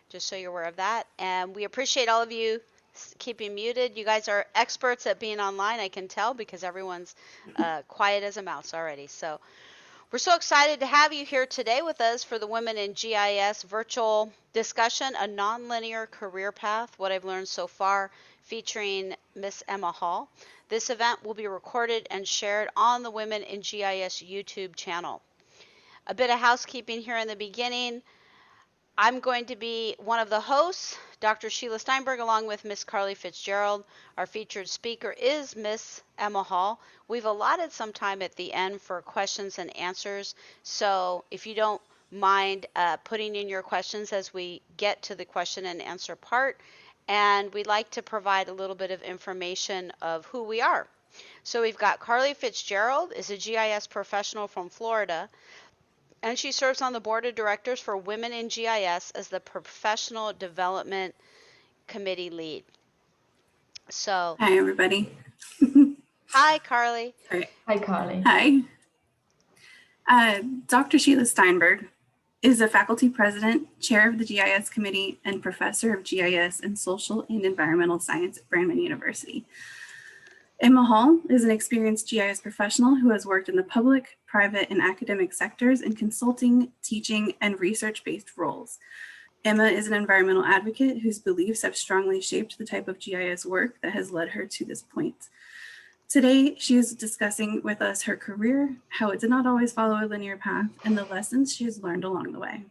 just so you're aware of that. And we appreciate all of you keeping muted. You guys are experts at being online, I can tell, because everyone's quiet as a mouse already. So we're so excited to have you here today with us for the Women in GIS virtual discussion, A Nonlinear Career Path, What I've Learned So Far, featuring Miss Emma Hall. This event will be recorded and shared on the Women in GIS YouTube channel. A bit of housekeeping here in the beginning. I'm going to be one of the hosts, Dr. Sheila Steinberg, along with Miss Carly Fitzgerald. Our featured speaker is Miss Emma Hall. We've allotted some time at the end for questions and answers, so if you don't mind putting in your questions as we get to the question and answer part, and we'd like to provide a little bit of information of who we are. So we've got Carly Fitzgerald, is a GIS professional from Florida, and she serves on the board of directors for Women in GIS as the Professional Development Committee lead. So, hi, everybody. hi, Carly. Right. Hi, Carly. Hi. Dr. Sheila Steinberg is a faculty president, chair of the GIS committee, and professor of GIS and social and environmental science at Brandman University. Emma Hall is an experienced GIS professional who has worked in the public, private, and academic sectors in consulting, teaching, and research-based roles. Emma is an environmental advocate whose beliefs have strongly shaped the type of GIS work that has led her to this point. Today, she is discussing with us her career, how it did not always follow a linear path, and the lessons she has learned along the way.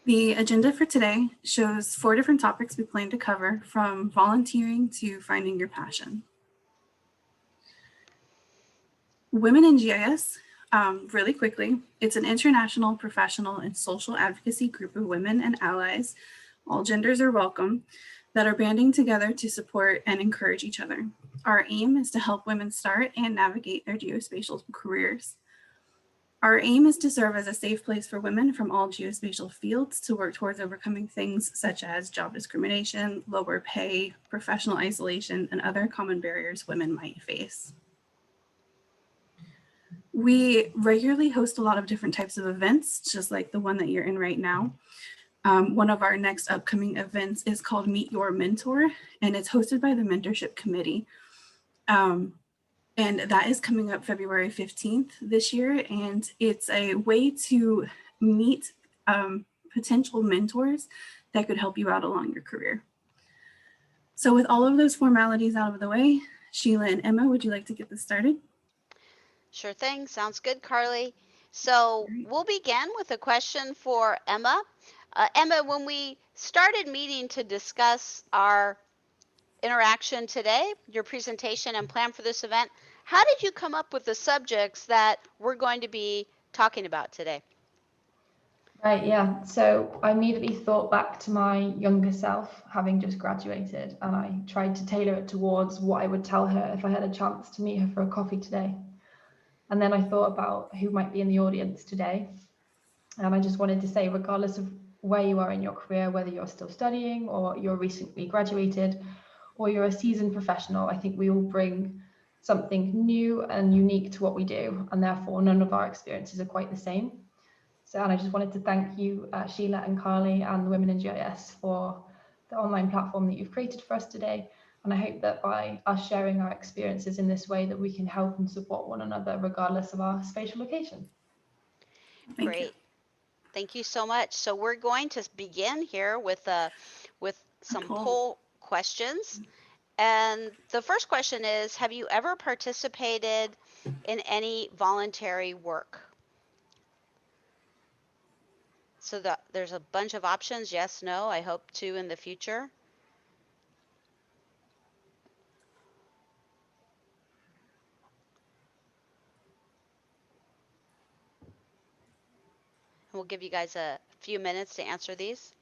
The agenda for today shows 4 different topics we plan to cover, from volunteering to finding your passion. Women in GIS, really quickly, it's an international, professional, and social advocacy group of women and allies, all genders are welcome, that are banding together to support and encourage each other. Our aim is to help women start and navigate their geospatial careers. Our aim is to serve as a safe place for women from all geospatial fields to work towards overcoming things such as job discrimination, lower pay, professional isolation, and other common barriers women might face. We regularly host a lot of different types of events, just like the one that you're in right now. One of our next upcoming events is called Meet Your Mentor, and it's hosted by the Mentorship Committee. And that is coming up February 15th this year. And it's a way to meet potential mentors that could help you out along your career. So with all of those formalities out of the way, Sheila and Emma, would you like to get this started? Sure thing. Sounds good, Carly. So we'll begin with a question for Emma. Emma, when we started meeting to discuss our interaction today, your presentation and plan for this event, how did you come up with the subjects that we're going to be talking about today? Right, yeah. So I immediately thought back to my younger self, having just graduated, and I tried to tailor it towards what I would tell her if I had a chance to meet her for a coffee today. And then I thought about who might be in the audience today. And I just wanted to say, regardless of where you are in your career, whether you're still studying or you're recently graduated or you're a seasoned professional, I think we all bring something new and unique to what we do, and therefore none of our experiences are quite the same. So, and I just wanted to thank you, Sheila and Carly and the Women in GIS for the online platform that you've created for us today. And I hope that by us sharing our experiences in this way that we can help and support one another regardless of our spatial location. Great. Thank you so much. So we're going to begin here with some poll questions. And the first question is, have you ever participated in any voluntary work? So there's a bunch of options, yes, no, I hope to in the future. We'll give you guys a few minutes to answer these.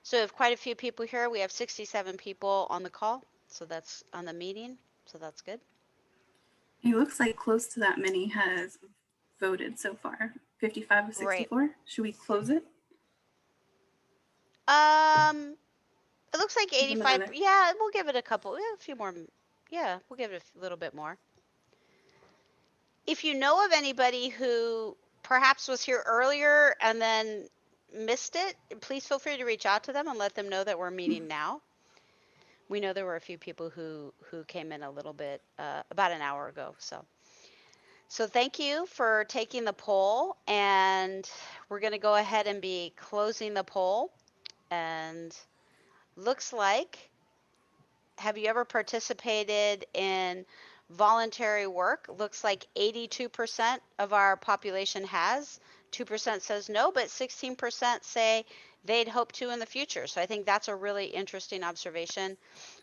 So we have quite a few people here. We have 67 people on the call, so that's on the meeting, so that's good. It looks like close to that many has voted so far, 55 of 64. Right. Should we close it? It looks like 85. Yeah, we'll give it a few more Yeah, we'll give it a little bit more. If you know of anybody who perhaps was here earlier and then missed it, please feel free to reach out to them and let them know that we're meeting now. We know there were a few people who came in a little bit about an hour ago. So thank you for taking the poll, and we're going to go ahead and be closing the poll. And looks like, have you ever participated in voluntary work? Looks like 82% of our population has. 2% says no, but 16% say they'd hope to in the future. So I think that's a really interesting observation.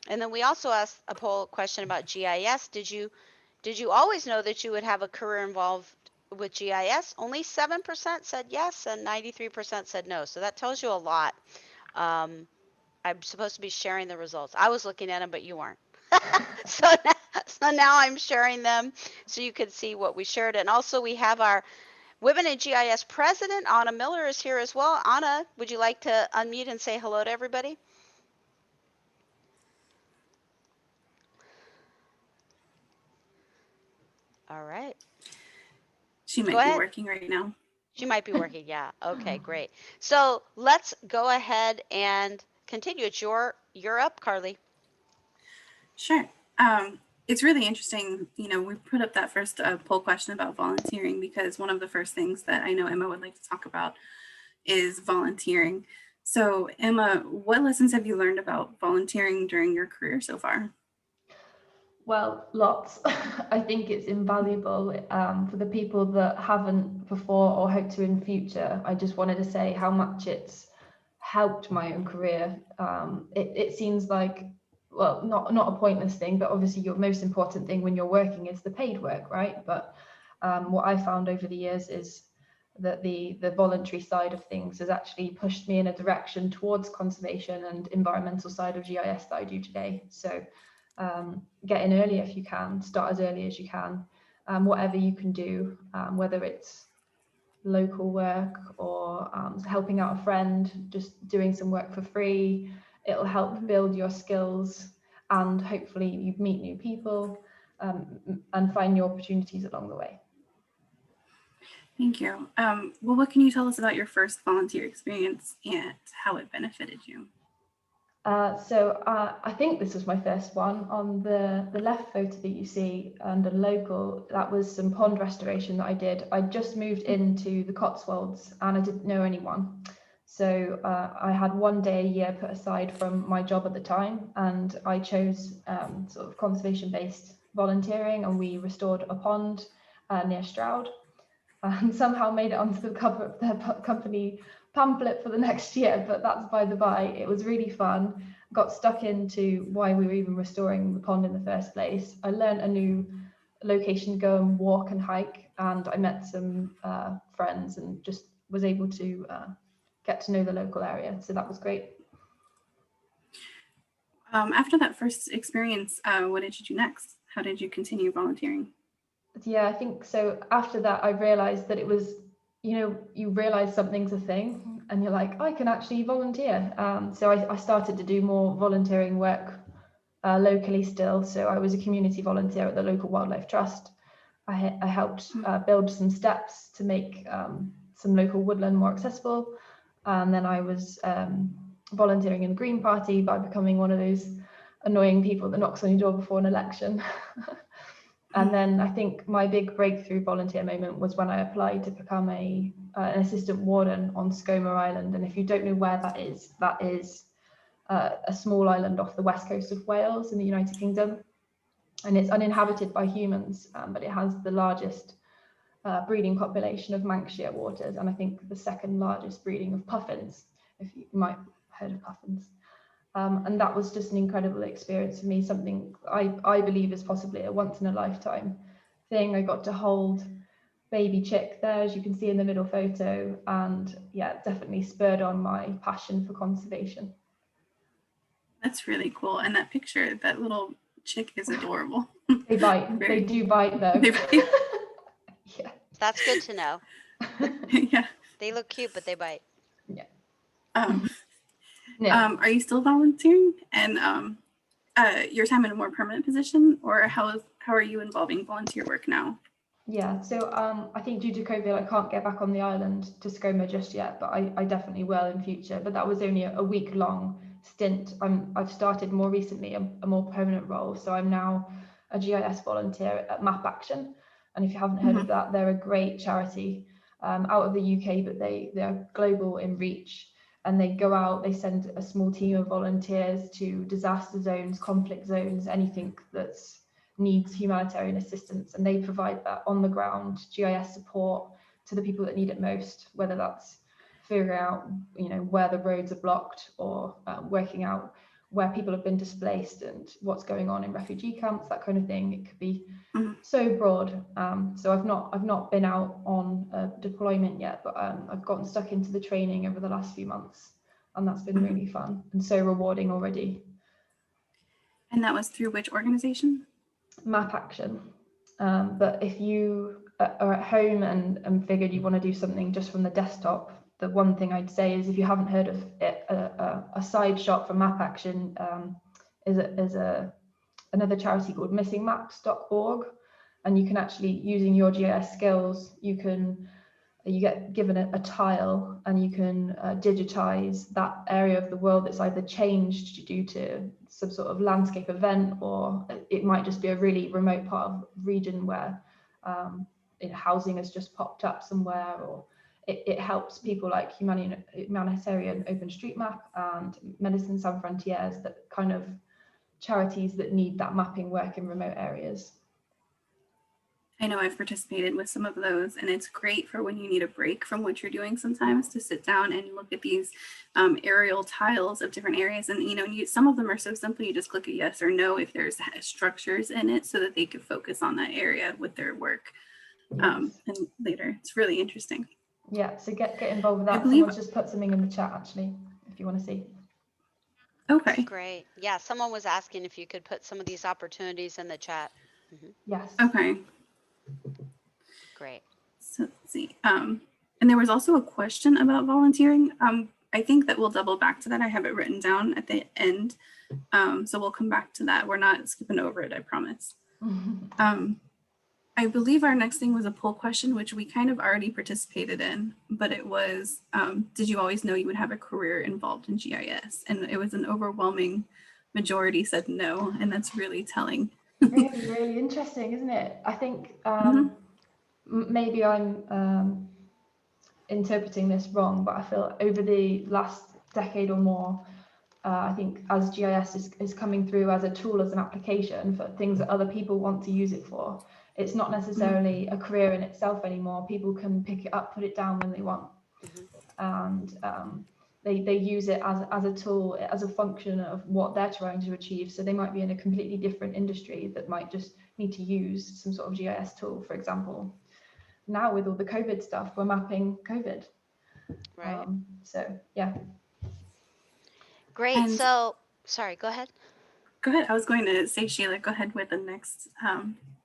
And then we also asked a poll question about GIS. Did you always know that you would have a career involved with GIS? Only 7% said yes, and 93% said no. So that tells you a lot. Um, I'm supposed to be sharing the results. I was looking at them, but you weren't. So now I'm sharing them so you could see what we shared. And also we have our Women in GIS president, Anna Miller, is here as well. Anna, would you like to unmute and say hello to everybody? All right. She Go might be ahead. working right now. She might be working. Yeah. Okay, great. So let's go ahead and continue. You're up, Carly. Sure. It's really interesting. We put up that first poll question about volunteering because one of the first things that I know Emma would like to talk about is volunteering. So Emma, what lessons have you learned about volunteering during your career so far? Well, lots. I think it's invaluable for the people that haven't before or hope to in future. I just wanted to say how much it's helped my own career. It seems like, well, not a pointless thing, but obviously your most important thing when you're working is the paid work, right? But what I found over the years is that the voluntary side of things has actually pushed me in a direction towards conservation and environmental side of GIS that I do today. So get in early if you can, start as early as you can, whatever you can do, whether it's local work or helping out a friend, just doing some work for free. It'll help build your skills and hopefully you meet new people and find new opportunities along the way. Thank you. Well, what can you tell us about your first volunteer experience and how it benefited you? I think this was my first one. On the left photo that you see under local, that was some pond restoration that I did. I just moved into the Cotswolds and I didn't know anyone. So I had one day a year put aside from my job at the time, and I chose sort of conservation-based volunteering, and we restored a pond near Stroud, and somehow made it onto the cover of their company pamphlet for the next year, but that's by the by. It was really fun. Got stuck into why we were even restoring the pond in the first place. I learned a new location to go and walk and hike, and I met some friends and just was able to get to know the local area. So that was great. After that first experience, what did you do next? How did you continue volunteering? Yeah, I think so. After that, I realized that it was, you realize something's a thing and you're like, I can actually volunteer. So I started to do more volunteering work locally still. So I was a community volunteer at the local wildlife trust. I helped build some steps to make some local woodland more accessible. And then I was volunteering in the Green Party by becoming one of those annoying people that knocks on your door before an election. And then I think my big breakthrough volunteer moment was when I applied to become an assistant warden on Skomer Island. And if you don't know where that is a small island off the west coast of Wales in the United Kingdom. And it's uninhabited by humans, but it has the largest breeding population of Manx shearwaters, and I think the second largest breeding of puffins, if you might have heard of puffins. And that was just an incredible experience for me, something I believe is possibly a once in a lifetime thing. I got to hold baby chick there, as you can see in the middle photo, and yeah, definitely spurred on my passion for conservation. That's really cool. And that picture, that little chick is adorable. They bite. They do bite though. They bite. Yeah. That's good to know. Yeah. They look cute, but they bite. Yeah. Are you still volunteering? And your time in a more permanent position, or how are you involving volunteer work now? Yeah, so I think due to COVID, I can't get back on the island to SCOMA just yet, but I definitely will in future. But that was only a week-long stint. I've started more recently a more permanent role, so I'm now a GIS volunteer at Map Action. And if you haven't heard of that, they're a great charity out of the UK, but they're global in reach. And they go out, they send a small team of volunteers to disaster zones, conflict zones, anything that's needs humanitarian assistance, and they provide that on the ground GIS support to the people that need it most, whether that's figuring out where the roads are blocked, or working out where people have been displaced and what's going on in refugee camps, that kind of thing. It could be so broad. So I've not been out on a deployment yet, but I've gotten stuck into the training over the last few months, and that's been really fun and so rewarding already. And that was through which organization? Map Action. But if you are at home and figured you want to do something just from the desktop, the one thing I'd say is, if you haven't heard of it, a side shop for Map Action is another charity called missingmaps.org, and you can actually, using your GIS skills, you get given a tile, and you can digitize that area of the world that's either changed due to some sort of landscape event, or it might just be a really remote part of region where housing has just popped up somewhere, or it helps people like Humanitarian OpenStreetMap and Medicine Sans Frontières, that kind of charities that need that mapping work in remote areas. I know I've participated with some of those, and it's great for when you need a break from what you're doing sometimes, to sit down and look at these aerial tiles of different areas. And, some of them are so simple, you just click a yes or no if there's structures in it, so that they could focus on that area with their work. And later. It's really interesting. Yeah, so get involved with that. Someone's just put something in the chat, actually, if you want to see. Okay. Great. Yeah, someone was asking if you could put some of these opportunities in the chat. Yes. Okay. Great. So let's see. And there was also a question about volunteering. I think that we'll double back to that. I have it written down at the end. So we'll come back to that. We're not skipping over it, I promise. I believe our next thing was a poll question, which we kind of already participated in, but it was, did you always know you would have a career involved in GIS? And it was an overwhelming majority said no, and that's really telling. Really, really interesting, isn't it? I think maybe I'm interpreting this wrong, but I feel over the last decade or more, I think as GIS is coming through as a tool, as an application for things that other people want to use it for, it's not necessarily a career in itself anymore. People can pick it up, put it down when they want, and they use it as a tool, as a function of what they're trying to achieve. So they might be in a completely different industry that might just need to use some sort of GIS tool, for example. Now with all the COVID stuff, we're mapping COVID. Right. So yeah. Great. And so, sorry, go ahead. Go ahead. I was going to say, Sheila, go ahead with the next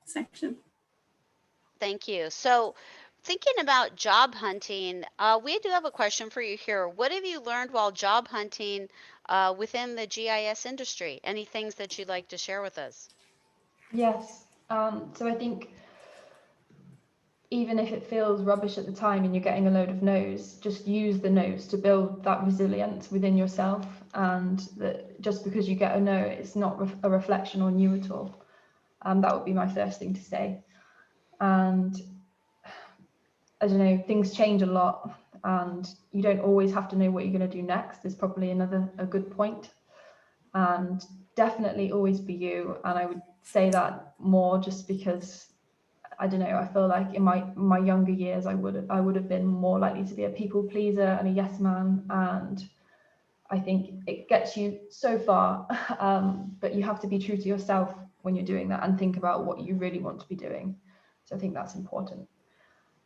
section. Thank you. So, thinking about job hunting, we do have a question for you here. What have you learned while job hunting within the GIS industry? Any things that you'd like to share with us? Yes. So I think even if it feels rubbish at the time and you're getting a load of no's, just use the no's to build that resilience within yourself. And that just because you get a no, it's not a reflection on you at all. That would be my first thing to say. And I don't know, things change a lot, and you don't always have to know what you're going to do next is probably a good point. And definitely always be you. And I would say that more just because, I don't know, I feel like in my younger years, I would have been more likely to be a people pleaser and a yes man. And I think it gets you so far, but you have to be true to yourself when you're doing that, and think about what you really want to be doing. So I think that's important.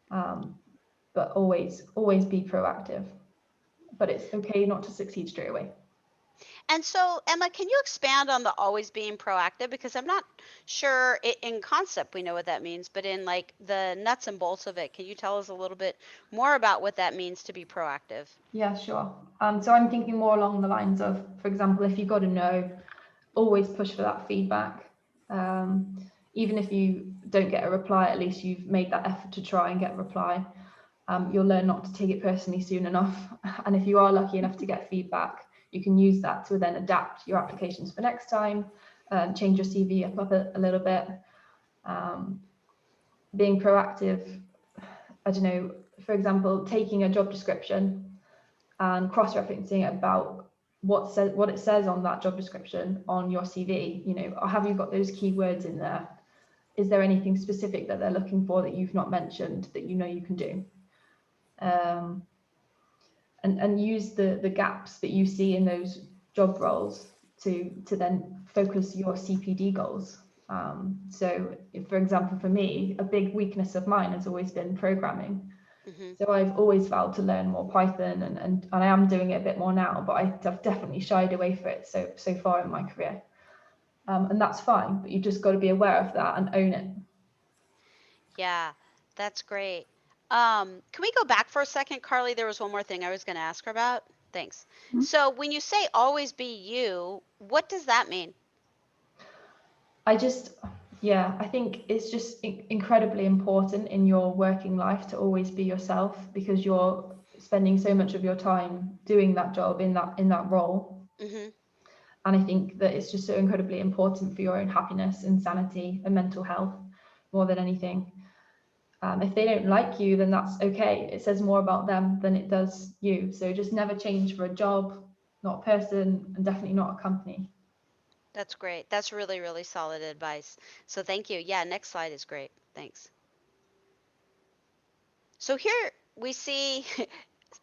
But always be proactive. But it's okay not to succeed straight away. And so, Emma, can you expand on the always being proactive? Because I'm not sure in concept we know what that means, but in like the nuts and bolts of it, can you tell us a little bit more about what that means to be proactive? Yeah, sure. So I'm thinking more along the lines of, for example, if you got a no, always push for that feedback. Even if you don't get a reply, at least you've made that effort to try and get a reply. You'll learn not to take it personally soon enough. And if you are lucky enough to get feedback, you can use that to then adapt your applications for next time, change your CV up a little bit. Being proactive, I don't know, for example, taking a job description and cross-referencing it about what it says on that job description on your CV. You know, have you got those keywords in there? Is there anything specific that they're looking for that you've not mentioned that you know you can do? And use the gaps that you see in those job roles to then focus your CPD goals. So if, for example, for me, a big weakness of mine has always been programming. So I've always vowed to learn more Python, and I am doing it a bit more now, but I've definitely shied away from it so far in my career. And that's fine, but you just got to be aware of that and own it. Yeah, that's great. Can we go back for a second, Carly? There was one more thing I was going to ask her about. Thanks. Mhm. So when you say always be you, what does that mean? I think it's just incredibly important in your working life to always be yourself, because you're spending so much of your time doing that job in that role. And I think that it's just so incredibly important for your own happiness and sanity and mental health more than anything. If they don't like you, then that's okay. It says more about them than it does you. So just never change for a job, not a person, and definitely not a company. That's great. That's really, really solid advice. So thank you. Yeah, next slide is great. Thanks. So here we see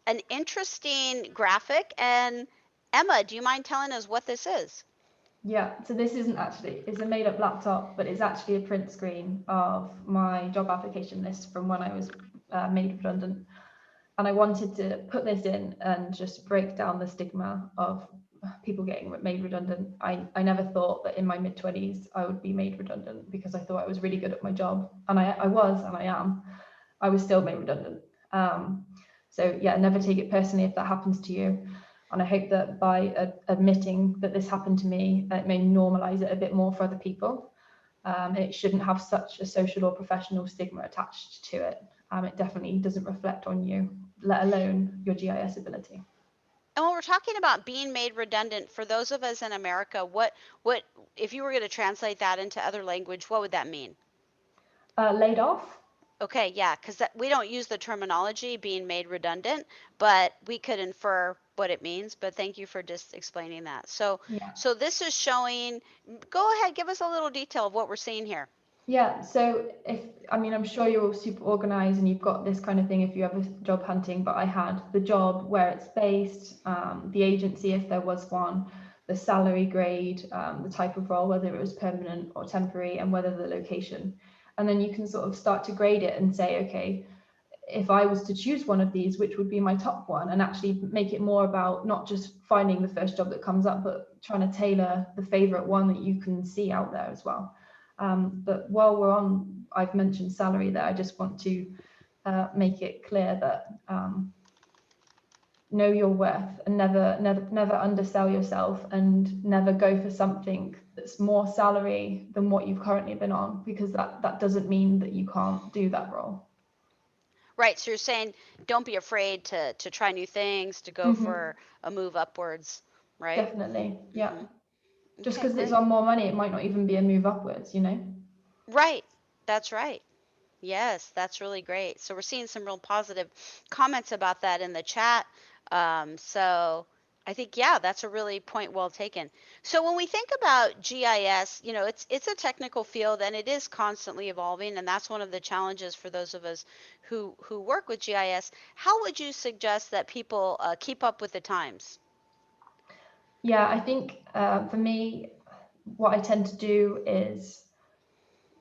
an interesting graphic. And Emma, do you mind telling us what this is? Yeah, so this isn't actually, it's a made up laptop, but it's actually a print screen of my job application list from when I was made redundant. And I wanted to put this in and just break down the stigma of people getting made redundant. I never thought that in my mid-20s I would be made redundant, because I thought I was really good at my job. And I was, and I am. I was still made redundant. So yeah, never take it personally if that happens to you. And I hope that by admitting that this happened to me, it may normalize it a bit more for other people. It shouldn't have such a social or professional stigma attached to it. It definitely doesn't reflect on you, let alone your GIS ability. And when we're talking about being made redundant, for those of us in America, what if you were going to translate that into other language, what would that mean? Laid off? Okay, yeah, because we don't use the terminology being made redundant, but we could infer what it means. But thank you for just explaining that. So, Yeah. so this is showing. Go ahead, give us a little detail of what we're seeing here. Yeah, so I'm sure you're all super organized and you've got this kind of thing if you ever job hunting, but I had the job, where it's based, the agency if there was one, the salary grade, the type of role, whether it was permanent or temporary, and whether the location. And then you can sort of start to grade it and say, okay, if I was to choose one of these, which would be my top one, and actually make it more about not just finding the first job that comes up, but trying to tailor the favorite one that you can see out there as well. But while we're on, I've mentioned salary there, I just want to make it clear that know your worth, and never undersell yourself, and never go for something that's more salary than what you've currently been on, because that doesn't mean that you can't do that role. Right. So you're saying don't be afraid to try new things, to go for a move upwards, right? Definitely, yeah. Just Okay, because it's great. on more money, it might not even be a move upwards, you know? Right. That's right. Yes, that's really great. So we're seeing some real positive comments about that in the chat. So I think, yeah, that's a really point well taken. So when we think about GIS, it's a technical field and it is constantly evolving, and that's one of the challenges for those of us who work with GIS. How would you suggest that people keep up with the times? Yeah, I think for me, what I tend to do is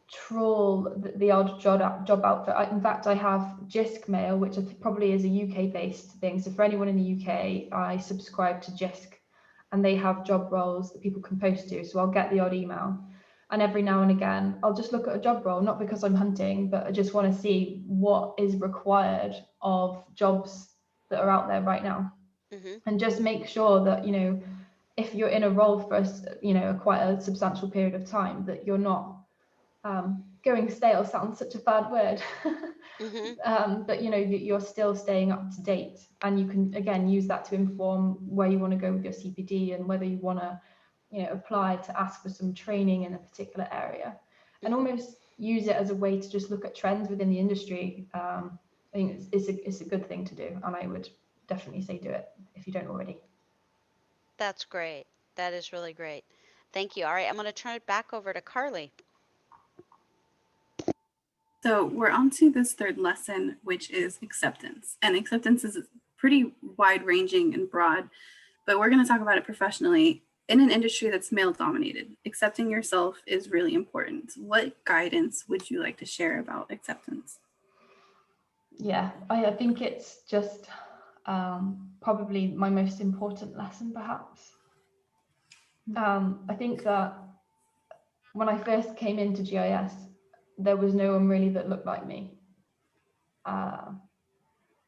trawl the odd job out for. In fact, I have GISC Mail, which probably is a UK-based thing. So for anyone in the UK, I subscribe to GISC, and they have job roles that people can post to. So I'll get the odd email. And every now and again, I'll just look at a job role, not because I'm hunting, but I just want to see what is required of jobs that are out there right now. And just make sure that, if you're in a role for quite a substantial period of time, that you're not going stale sounds such a bad word. But you're still staying up to date, and you can again use that to inform where you want to go with your CPD and whether you want to apply to ask for some training in a particular area, and almost use it as a way to just look at trends within the industry. I think it's a good thing to do, and I would definitely say do it if you don't already. That's great. That is really great. Thank you. All right, I'm going to turn it back over to Carly. So we're on to this third lesson, which is acceptance. And acceptance is pretty wide-ranging and broad, but we're going to talk about it professionally. In an industry that's male-dominated, accepting yourself is really important. What guidance would you like to share about acceptance? Yeah, I think it's just probably my most important lesson, perhaps. I think that when I first came into GIS, there was no one really that looked like me.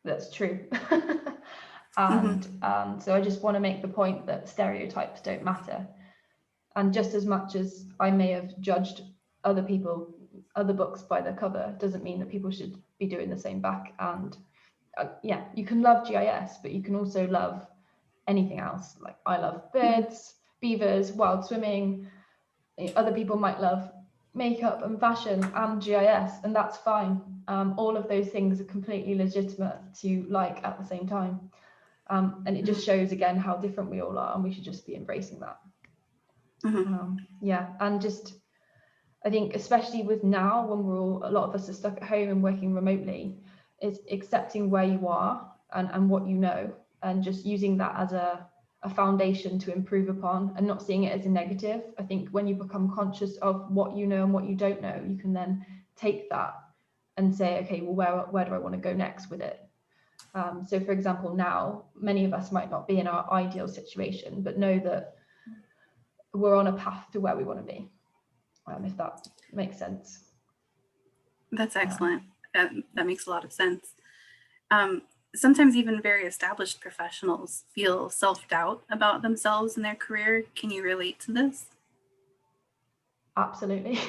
That's true. And so I just want to make the point that stereotypes don't matter. And just as much as I may have judged other books by their cover, doesn't mean that people should be doing the same back. And yeah, you can love GIS, but you can also love anything else. Like I love birds, beavers, wild swimming. Other people might love makeup and fashion and GIS, and that's fine. All of those things are completely legitimate to like at the same time. And it just shows again how different we all are, and we should just be embracing that. Yeah, and just I think especially with now when a lot of us are stuck at home and working remotely, is accepting where you are and what you know, and just using that as a foundation to improve upon, and not seeing it as a negative. I think when you become conscious of what you know and what you don't know, you can then take that and say, okay, well, where do I want to go next with it? So for example, now many of us might not be in our ideal situation, but know that we're on a path to where we want to be, if that makes sense. That's excellent. That makes a lot of sense. Sometimes even very established professionals feel self-doubt about themselves and their career. Can you relate to this? Absolutely.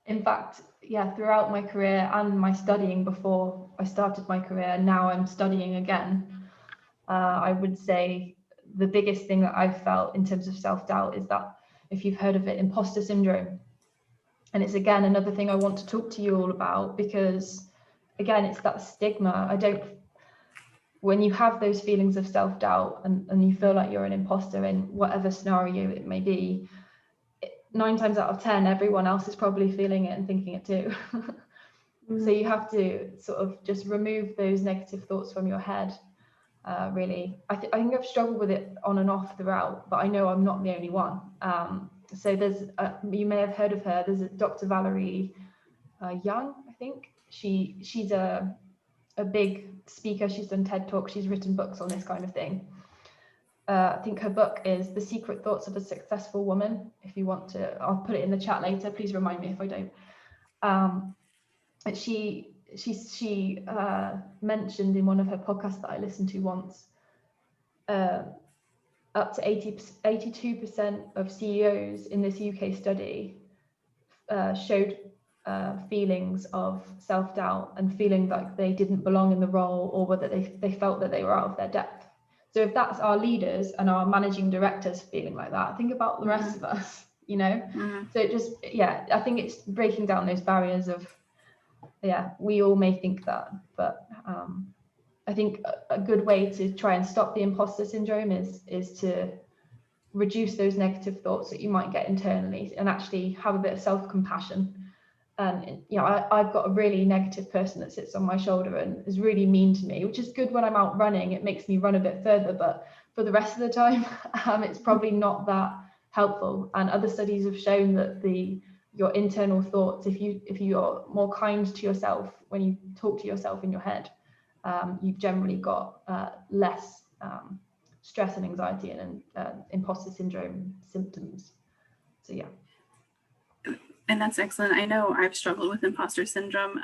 In fact, yeah, throughout my career and my studying before I started my career, now I'm studying again, I would say the biggest thing that I've felt in terms of self-doubt is that, if you've heard of it, imposter syndrome. And it's again another thing I want to talk to you all about, because again, it's that stigma. When you have those feelings of self-doubt and you feel like you're an imposter in whatever scenario it may be, 9 times out of 10, everyone else is probably feeling it and thinking it too. So you have to sort of just remove those negative thoughts from your head. Really, I think I've struggled with it on and off throughout, but I know I'm not the only one. So there's you may have heard of her. There's a Dr. Valerie Young, I think. She's a big speaker. She's done TED Talks. She's written books on this kind of thing. I think her book is The Secret Thoughts of a Successful Woman. If you want to, I'll put it in the chat later. Please remind me if I don't. She mentioned in one of her podcasts that I listened to once, up to 82% of CEOs in this UK study showed feelings of self-doubt and feeling like they didn't belong in the role, or whether they felt that they were out of their depth. So if that's our leaders and our managing directors feeling like that, think about the rest of us, So it just, yeah, I think it's breaking down those barriers of, yeah, we all may think that, but I think a good way to try and stop the imposter syndrome is to reduce those negative thoughts that you might get internally, and actually have a bit of self-compassion. And I've got a really negative person that sits on my shoulder and is really mean to me, which is good when I'm out running. It makes me run a bit further, but for the rest of the time, it's probably not that helpful. And other studies have shown that your internal thoughts, if you're more kind to yourself when you talk to yourself in your head, you've generally got less stress and anxiety and imposter syndrome symptoms. So yeah. And that's excellent. I know I've struggled with imposter syndrome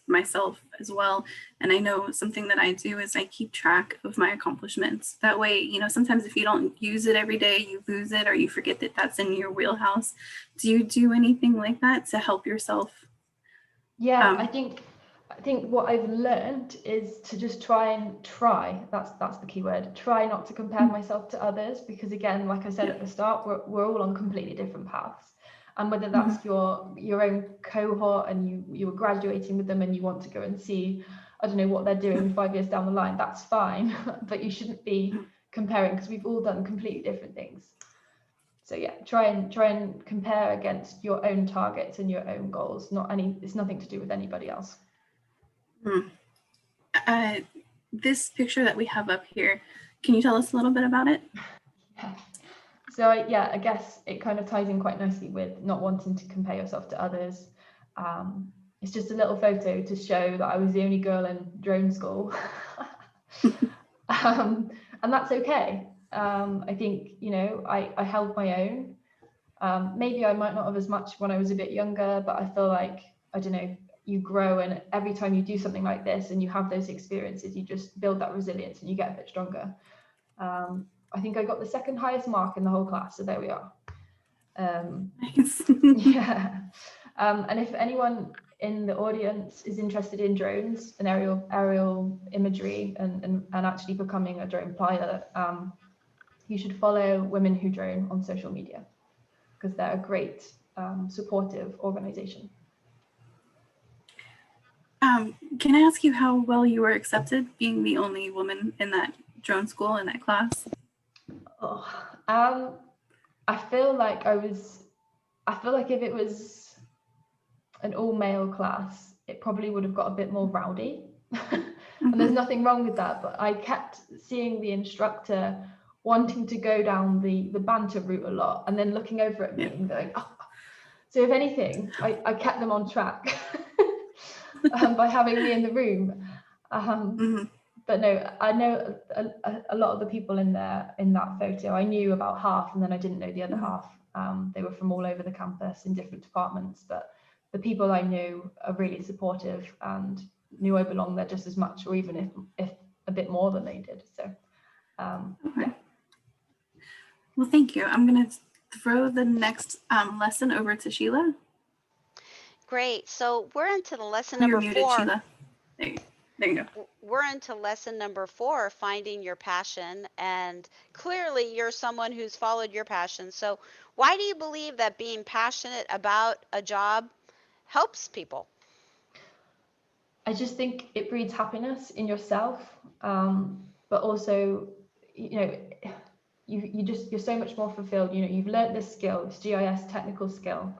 myself as well. And I know something that I do is I keep track of my accomplishments. That way, you know, sometimes if you don't use it every day, you lose it or you forget that that's in your wheelhouse. Do you do anything like that to help yourself? Yeah, I think what I've learned is to just try. That's the key word. Try not to compare myself to others, because again, like I said at the start, we're all on completely different paths. And whether that's your own cohort and you were graduating with them and you want to go and see, I don't know what they're doing 5 years down the line, that's fine. But you shouldn't be comparing, because we've all done completely different things. So yeah, try and compare against your own targets and your own goals. It's nothing to do with anybody else. This picture that we have up here, can you tell us a little bit about it? Yeah. So yeah, I guess it kind of ties in quite nicely with not wanting to compare yourself to others. It's just a little photo to show that I was the only girl in drone school. And that's okay. I think, you know, I held my own. Maybe I might not have as much when I was a bit younger, but I feel like, I don't know, you grow, and every time you do something like this and you have those experiences, you just build that resilience and you get a bit stronger. I think I got the second highest mark in the whole class, so there we are. Nice. Yeah. And if anyone in the audience is interested in drones and aerial imagery and actually becoming a drone pilot, you should follow Women Who Drone on social media, because they're a great supportive organization. Can I ask you how well you were accepted, being the only woman in that drone school, in that class? Oh, I feel like if it was an all-male class, it probably would have got a bit more rowdy. And there's nothing wrong with that, but I kept seeing the instructor wanting to go down the banter route a lot, and then looking over at me and going, oh. So if anything, I kept them on track by having me in the room. But no, I know a lot of the people in that photo. I knew about half, and then I didn't know the other half. They were from all over the campus in different departments, but the people I knew are really supportive and knew I belonged there just as much, or even if a bit more than they did. So yeah. Well, thank you. I'm going to throw the next lesson over to Sheila. Great. So we're into the lesson You're number muted, 4. Sheila. There you go. We're into lesson number 4, finding your passion. And clearly you're someone who's followed your passion. So why do you believe that being passionate about a job helps people? I just think it breeds happiness in yourself, but also, you know, you're so much more fulfilled. You know, you've learned this skill, this GIS technical skill,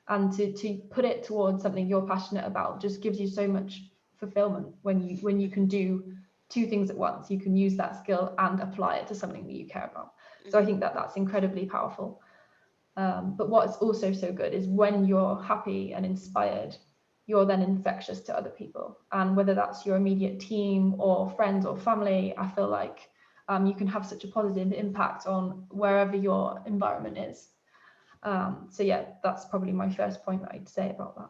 and to put it towards something you're passionate about just gives you so much fulfillment when you can do two things at once. You can use that skill and apply it to something that you care about. So I think that's incredibly powerful. But what's also so good is when you're happy and inspired, you're then infectious to other people. And whether that's your immediate team or friends or family, I feel like you can have such a positive impact on wherever your environment is. So yeah, that's probably my first point that I'd say about that.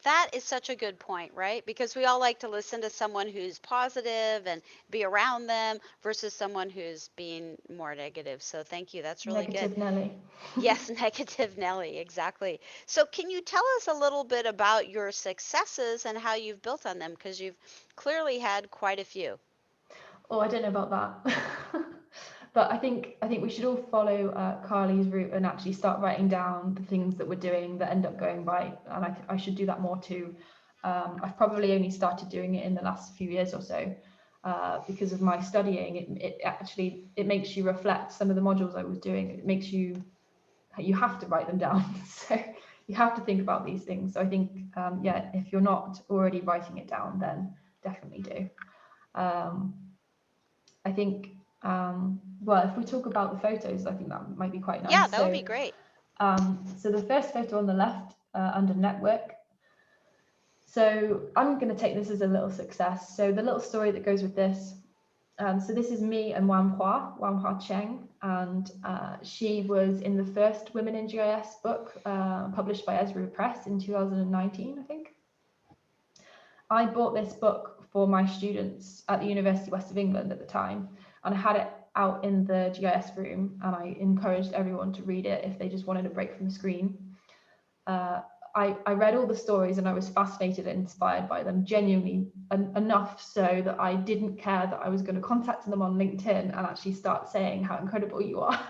That is such a good point, right? Because we all like to listen to someone who's positive and be around them versus someone who's being more negative. So thank you. That's really Negative good. Nelly. Yes, negative Nelly, exactly. So can you tell us a little bit about your successes and how you've built on them? Because you've clearly had quite a few. Oh, I don't know about that. But I think we should all follow Carly's route and actually start writing down the things that we're doing that end up going right. And I should do that more too. I've probably only started doing it in the last few years or so because of my studying. It makes you reflect some of the modules I was doing. It makes you have to write them down. So you have to think about these things. So I think, yeah, if you're not already writing it down, then definitely do. I think, well, if we talk about the photos, I think that might be quite nice. Yeah, that would be great. So the first photo on the left under network. So I'm going to take this as a little success. So the little story that goes with this So this is me and Wanhua Cheng, and she was in the first Women in GIS book published by Esri Press in 2019, I think. I bought this book for my students at the University West of England at the time, and I had it out in the GIS room, and I encouraged everyone to read it if they just wanted a break from the screen. I read all the stories and I was fascinated and inspired by them, genuinely enough so that I didn't care that I was going to contact them on LinkedIn and actually start saying how incredible you are.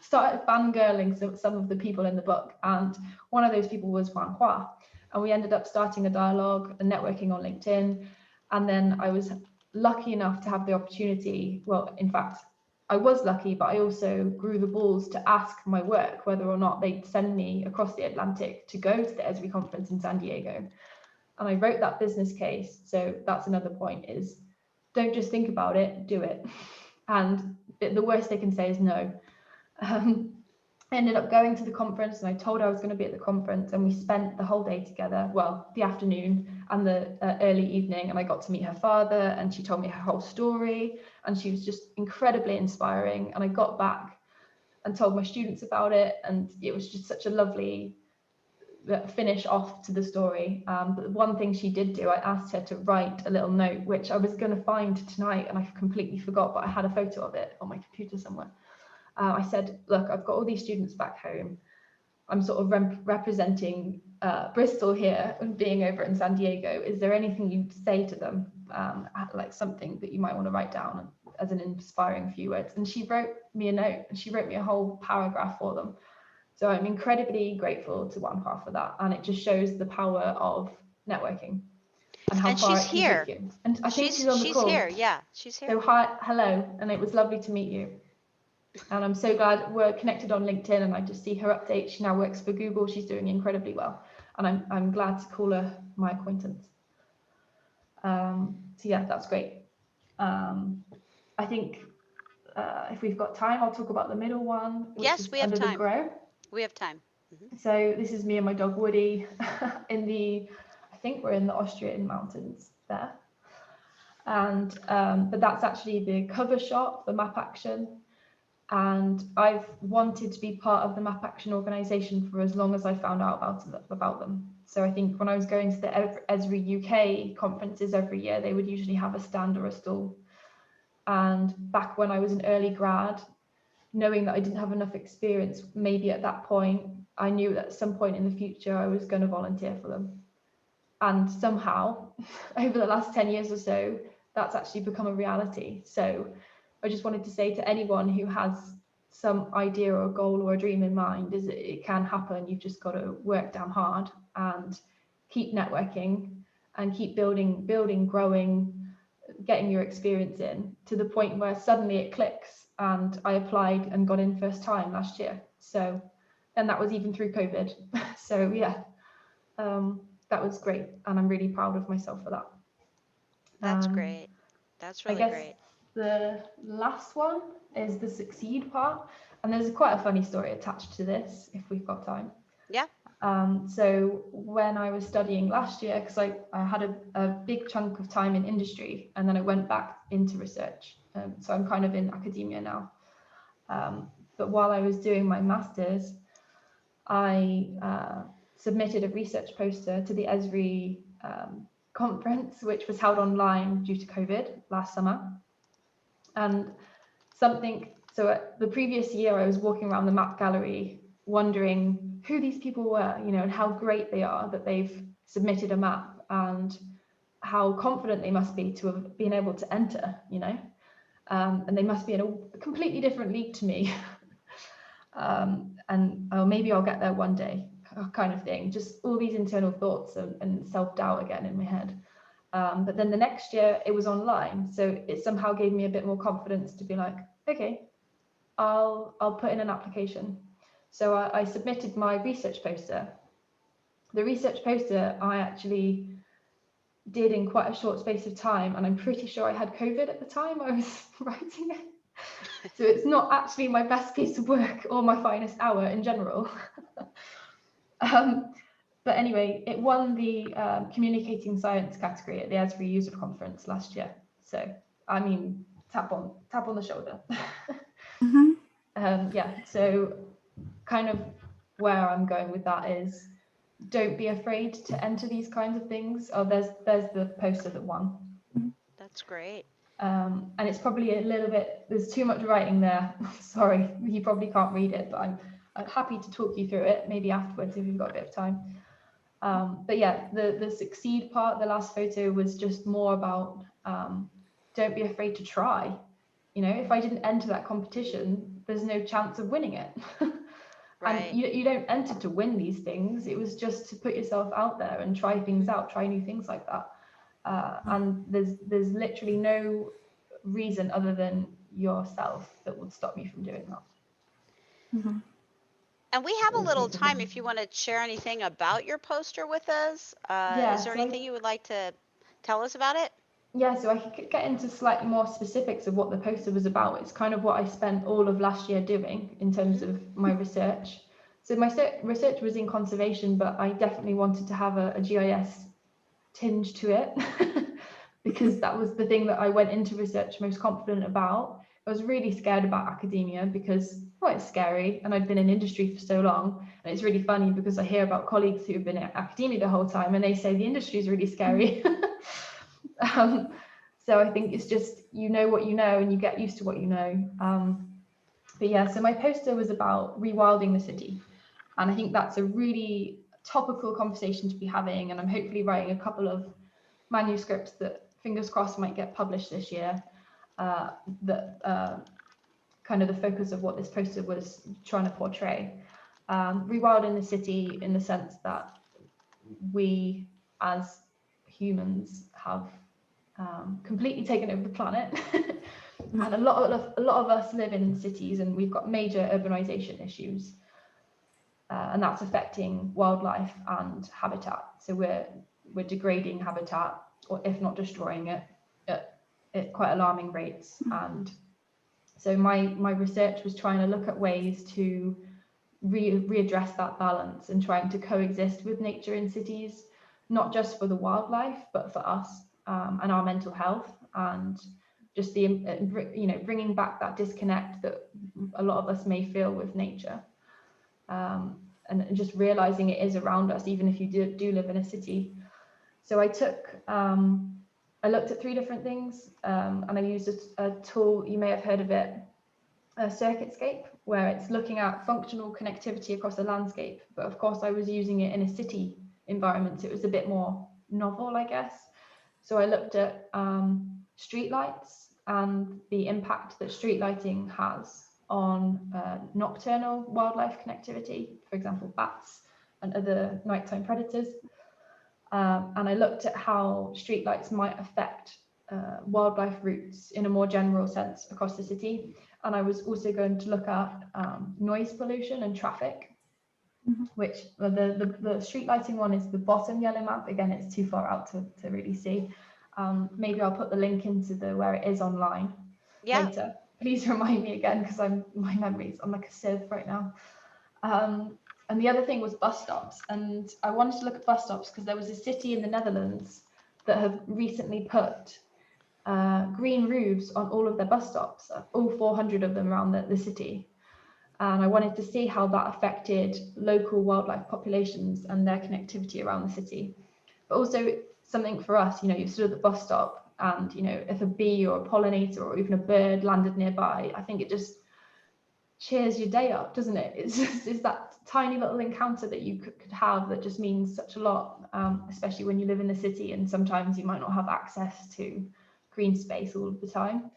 Started fangirling some of the people in the book, and one of those people was Wanhua. And we ended up starting a dialogue and networking on LinkedIn. And then I was lucky enough to have the opportunity, well, in fact, I was lucky, but I also grew the balls to ask my work whether or not they'd send me across the Atlantic to go to the Esri conference in San Diego. And I wrote that business case. So that's another point, is don't just think about it, do it. And the worst they can say is no. I ended up going to the conference, and I told her I was going to be at the conference, and we spent the whole day together, well, the afternoon and the early evening, and I got to meet her father, and she told me her whole story, and she was just incredibly inspiring. And I got back and told my students about it, and it was just such a lovely finish off to the story. But one thing she did do, I asked her to write a little note, which I was going to find tonight, and I completely forgot, but I had a photo of it on my computer somewhere. I said, look, I've got all these students back home. I'm sort of representing Bristol here and being over in San Diego. Is there anything you'd say to them, like something that you might want to write down as an inspiring few words? And she wrote me a note, and she wrote me a whole paragraph for them. So I'm incredibly grateful to Wanhua for that. And it just shows the power of networking and how far it can take you. And I think she's on the call. She's here, yeah, she's here. So hello, and it was lovely to meet you. And I'm so glad we're connected on LinkedIn, and I just see her updates. She now works for Google. She's doing incredibly well, and I'm glad to call her my acquaintance. So yeah, that's great. I think if we've got time, I'll talk about the middle one, which yes, is we have under time. the grow. We have time. Mm-hmm. So this is me and my dog Woody in I think we're in the Austrian mountains there. And but that's actually the cover shot, the Map Action. And I've wanted to be part of the Map Action organisation for as long as I found out about them. So I think when I was going to the Esri UK conferences every year, they would usually have a stand or a stall. And back when I was an early grad, knowing that I didn't have enough experience, maybe at that point, I knew that at some point in the future, I was going to volunteer for them. And somehow, over the last 10 years or so, that's actually become a reality. So I just wanted to say to anyone who has some idea or a goal or a dream in mind, is it can happen. You've just got to work damn hard and keep networking and keep building, growing, getting your experience in to the point where suddenly it clicks. And I applied and got in first time last year. So, and that was even through COVID. So yeah, that was great. And I'm really proud of myself for that. That's great. That's really great. The last one is the succeed part, and there's quite a funny story attached to this if we've got time. Yeah. So when I was studying last year, because I had a big chunk of time in industry, and then I went back into research. So I'm kind of in academia now. But while I was doing my master's, I submitted a research poster to the Esri conference, which was held online due to COVID last summer. And so the previous year, I was walking around the map gallery wondering who these people were, and how great they are that they've submitted a map, and how confident they must be to have been able to enter, and they must be in a completely different league to me. And maybe I'll get there one day, kind of thing. Just all these internal thoughts and self-doubt again in my head. But then the next year it was online, so it somehow gave me a bit more confidence to be like, okay, I'll put in an application. So I submitted my research poster. The research poster I actually did in quite a short space of time, and I'm pretty sure I had COVID at the time I was writing it. So it's not actually my best piece of work or my finest hour in general. But anyway, it won the communicating science category at the Esri User Conference last year. So, I mean, tap on the shoulder. Mhm. Yeah, so kind of where I'm going with that is, don't be afraid to enter these kinds of things. Oh, there's the poster that won. That's great. And it's probably a little bit, there's too much writing there. Sorry, you probably can't read it, but I'm happy to talk you through it, maybe afterwards if you've got a bit of time. But yeah, the succeed part, the last photo, was just more about don't be afraid to try. You know, if I didn't enter that competition, there's no chance of winning it. Right. And you don't enter to win these things. It was just to put yourself out there and try things out, try new things like that. And there's literally no reason other than yourself that would stop you from doing that. Mhm. And we have a little time if you want to share anything about your poster with us. Yeah, Is there so anything you would like to tell us about it? Yeah, so I could get into slightly more specifics of what the poster was about. It's kind of what I spent all of last year doing in terms of my research. So my research was in conservation, but I definitely wanted to have a GIS tinge to it because that was the thing that I went into research most confident about. I was really scared about academia because, well, it's scary, and I'd been in industry for so long. And it's really funny because I hear about colleagues who've been at academia the whole time and they say the industry is really scary. So I think it's just, you know what you know and you get used to what you know. But yeah, so my poster was about rewilding the city. And I think that's a really topical conversation to be having. And I'm hopefully writing a couple of manuscripts that, fingers crossed, might get published this year. That kind of the focus of what this poster was trying to portray. Rewilding the city in the sense that we as humans have completely taken over the planet. And a lot of us live in cities, and we've got major urbanization issues, and that's affecting wildlife and habitat. So we're degrading habitat, or if not destroying it, at quite alarming rates. And so my research was trying to look at ways to readdress that balance and trying to coexist with nature in cities, not just for the wildlife, but for us and our mental health, and just the bringing back that disconnect that a lot of us may feel with nature, and just realizing it is around us even if you do live in a city. So I looked at 3 different things, and I used a tool, you may have heard of it, a circuitscape, where it's looking at functional connectivity across a landscape. But of course, I was using it in a city environment, so it was a bit more novel, I guess. So I looked at street lights and the impact that street lighting has on nocturnal wildlife connectivity, for example, bats and other nighttime predators. And I looked at how streetlights might affect wildlife routes in a more general sense across the city. And I was also going to look at noise pollution and traffic, which the street lighting one is the bottom yellow map. Again, it's too far out to really see. Maybe I'll put the link into where it is online later. Please remind me again, because my memories, I'm like a sieve right now. And the other thing was bus stops. And I wanted to look at bus stops because there was a city in the Netherlands that have recently put green roofs on all of their bus stops, all 400 of them around the city. And I wanted to see how that affected local wildlife populations and their connectivity around the city. But also something for us, you stood at the bus stop, and if a bee or a pollinator or even a bird landed nearby, I think it just cheers your day up, doesn't it? It's that tiny little encounter that you could have that just means such a lot, especially when you live in the city and sometimes you might not have access to green space all of the time.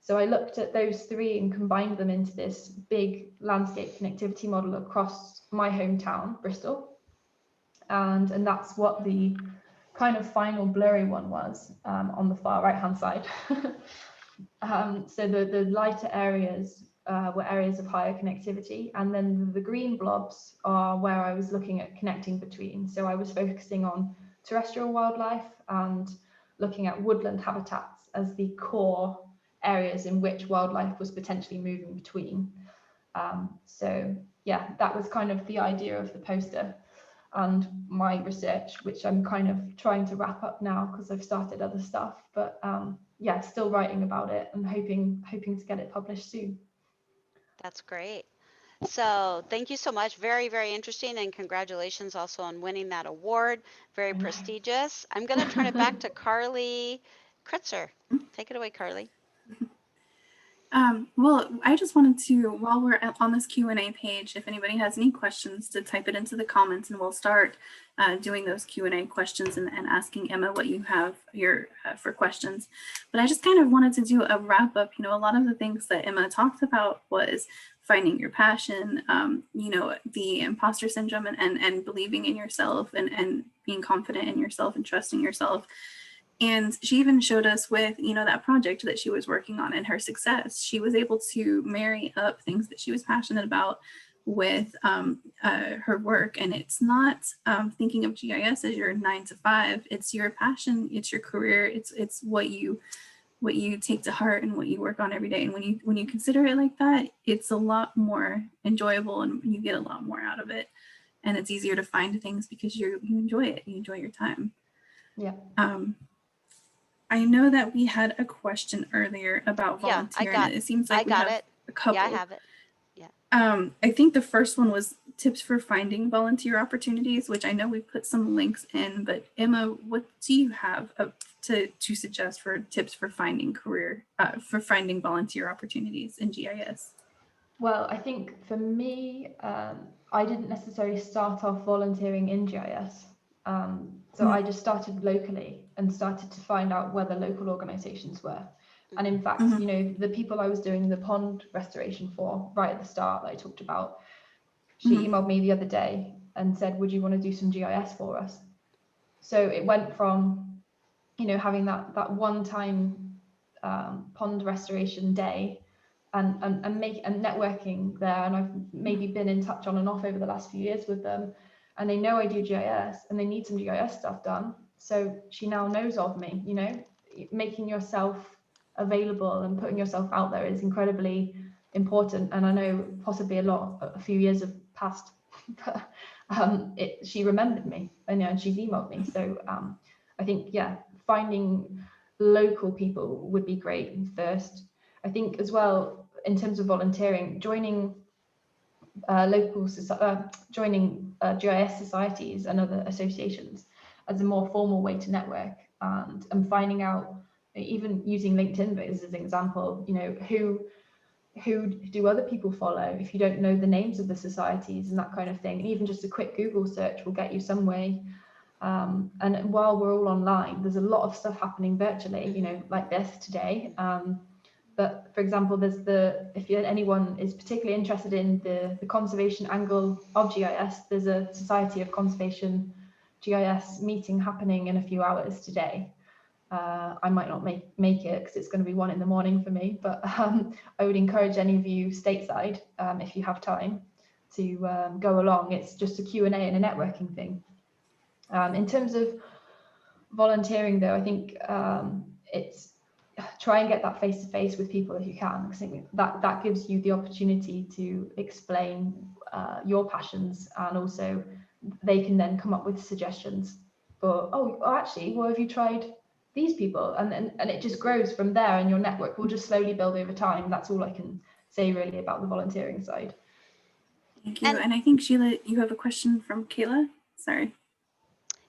So I looked at those 3 and combined them into this big landscape connectivity model across my hometown, Bristol. And that's what the kind of final blurry one was, on the far right hand side. So the lighter areas were areas of higher connectivity, and then the green blobs are where I was looking at connecting between. So I was focusing on terrestrial wildlife and looking at woodland habitats as the core areas in which wildlife was potentially moving between. So yeah, that was kind of the idea of the poster. and my research, which I'm kind of trying to wrap up now because I've started other stuff. But yeah, still writing about it and hoping to get it published soon. That's great. So thank you so much. Very, very interesting, and congratulations also on winning that award. Very prestigious. I'm going to turn it back to Carly Kritzer. Take it away, Carly. Well, I just wanted to, while we're on this Q&A page, if anybody has any questions, to type it into the comments, and we'll start doing those Q&A questions and asking Emma what you have here for questions. But I just kind of wanted to do a wrap up. You know, a lot of the things that Emma talked about was finding your passion, you know, the imposter syndrome, and believing in yourself, and being confident in yourself and trusting yourself. And she even showed us with, you know, that project that she was working on and her success. She was able to marry up things that she was passionate about with her work. And it's not thinking of GIS as your 9 to 5. It's your passion. It's your career. It's what you take to heart and what you work on every day. And when you consider it like that, it's a lot more enjoyable, and you get a lot more out of it. And it's easier to find things because you enjoy it. You enjoy your time. Yeah. I know that we had a question earlier about volunteering. Yeah, it seems like we have a couple. Yeah, I have it. Yeah. I think the first one was tips for finding volunteer opportunities, which I know we put some links in, but Emma, what do you have to suggest for tips for finding volunteer opportunities in GIS? Well, I think for me, I didn't necessarily start off volunteering in GIS. So I just started locally and started to find out where the local organizations were. And in fact, you know, the people I was doing the pond restoration for right at the start that I talked about, she emailed me the other day and said, would you want to do some GIS for us? So it went from, you know, having that one-time pond restoration day and networking there. And I've maybe been in touch on and off over the last few years with them. And they know I do GIS and they need some GIS stuff done. So she now knows of me, you know, making yourself available and putting yourself out there is incredibly important. And I know possibly a few years have passed, but she remembered me, and she's emailed me. So I think, yeah, finding local people would be great first. I think as well, in terms of volunteering, joining joining GIS societies and other associations as a more formal way to network, and finding out, even using LinkedIn as an example, you know, who do other people follow if you don't know the names of the societies and that kind of thing. And even just a quick Google search will get you some way. And while we're all online, there's a lot of stuff happening virtually, you know, like this today. But for example, if anyone is particularly interested in the conservation angle of GIS, there's a Society of Conservation GIS meeting happening in a few hours today. I might not make it because it's going to be 1 a.m. for me, but I would encourage any of you stateside, if you have time, to go along. It's just a Q&A and a networking thing. In terms of volunteering, though, I think it's try and get that face-to-face with people if you can, because I think that gives you the opportunity to explain your passions, and also they can then come up with suggestions for, actually, well, have you tried these people? And it just grows from there, and your network will just slowly build over time. That's all I can say really about the volunteering side. Thank you. And I think, Sheila, you have a question from Kayla. Sorry.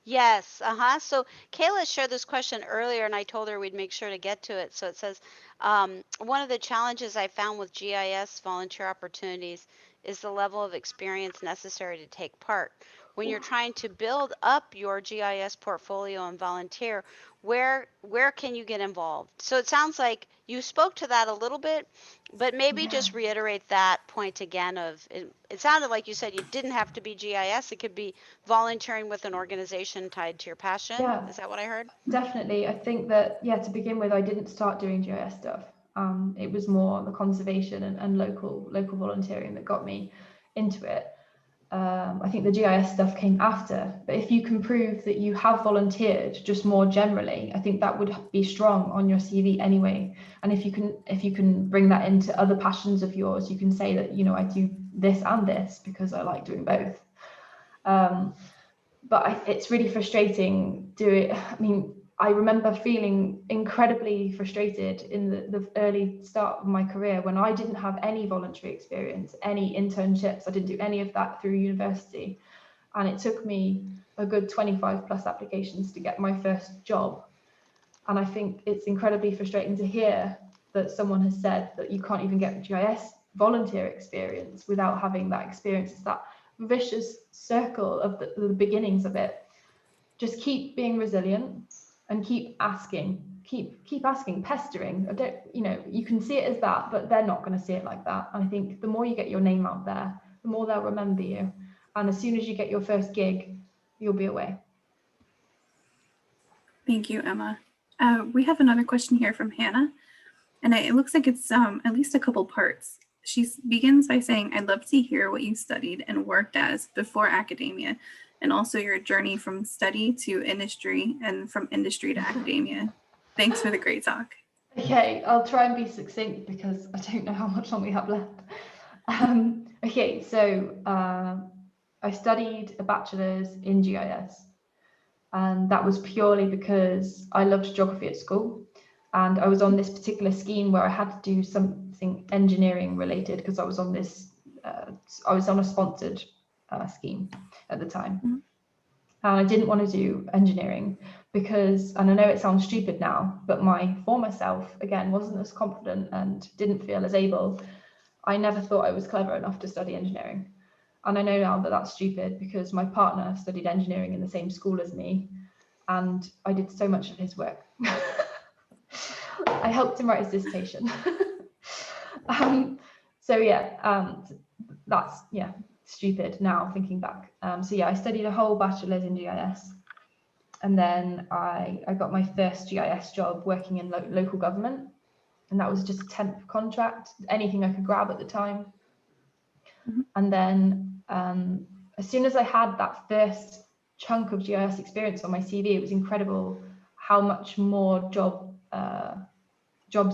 Yes, So Kayla shared this question earlier, and I told her we'd make sure to get to it. So it says, one of the challenges I found with GIS volunteer opportunities is the level of experience necessary to take part. When you're trying to build up your GIS portfolio and volunteer, where can you get involved? So it sounds like you spoke to that a little bit, but maybe just reiterate that point again. It sounded like you said you didn't have to be GIS. It could be volunteering with an organization tied to your passion. Yeah, is that what I heard? Definitely. I think that, to begin with, I didn't start doing GIS stuff. It was more the conservation and local volunteering that got me into it. I think the GIS stuff came after, but if you can prove that you have volunteered just more generally, I think that would be strong on your CV anyway. And if you can bring that into other passions of yours, you can say that, you know, I do this and this because I like doing both. but it's really frustrating I mean, I remember feeling incredibly frustrated in the early start of my career when I didn't have any voluntary experience, any internships. I didn't do any of that through university. And it took me a good 25 plus applications to get my first job. And I think it's incredibly frustrating to hear that someone has said that you can't even get GIS volunteer experience without having that experience. It's that vicious circle of the beginnings of it. Just keep being resilient and keep asking, keep asking, pestering. I don't, you know, you can see it as that, but they're not going to see it like that. And I think the more you get your name out there, the more they'll remember you. And as soon as you get your first gig, you'll be away. Thank you, Emma. We have another question here from Hannah, and it looks like it's at least a couple parts. She begins by saying, I'd love to hear what you studied and worked as before academia, and also your journey from study to industry and from industry to academia. Thanks for the great talk. Okay, I'll try and be succinct because I don't know how much time we have left. Okay, so I studied a bachelor's in GIS, and that was purely because I loved geography at school, and I was on this particular scheme where I had to do something engineering related because I was on this, I was on a sponsored scheme at the time. Mm-hmm. And I didn't want to do engineering because, and I know it sounds stupid now, but my former self, again, wasn't as confident and didn't feel as able. I never thought I was clever enough to study engineering. And I know now that that's stupid because my partner studied engineering in the same school as me, and I did so much of his work. I helped him write his dissertation. So yeah, that's, yeah, stupid now thinking back. So yeah, I studied a whole bachelor's in GIS, and then I got my first GIS job working in local government, and that was just a temp contract, anything I could grab at the time. Mm-hmm. And then as soon as I had that first chunk of GIS experience on my CV, it was incredible how much more jobs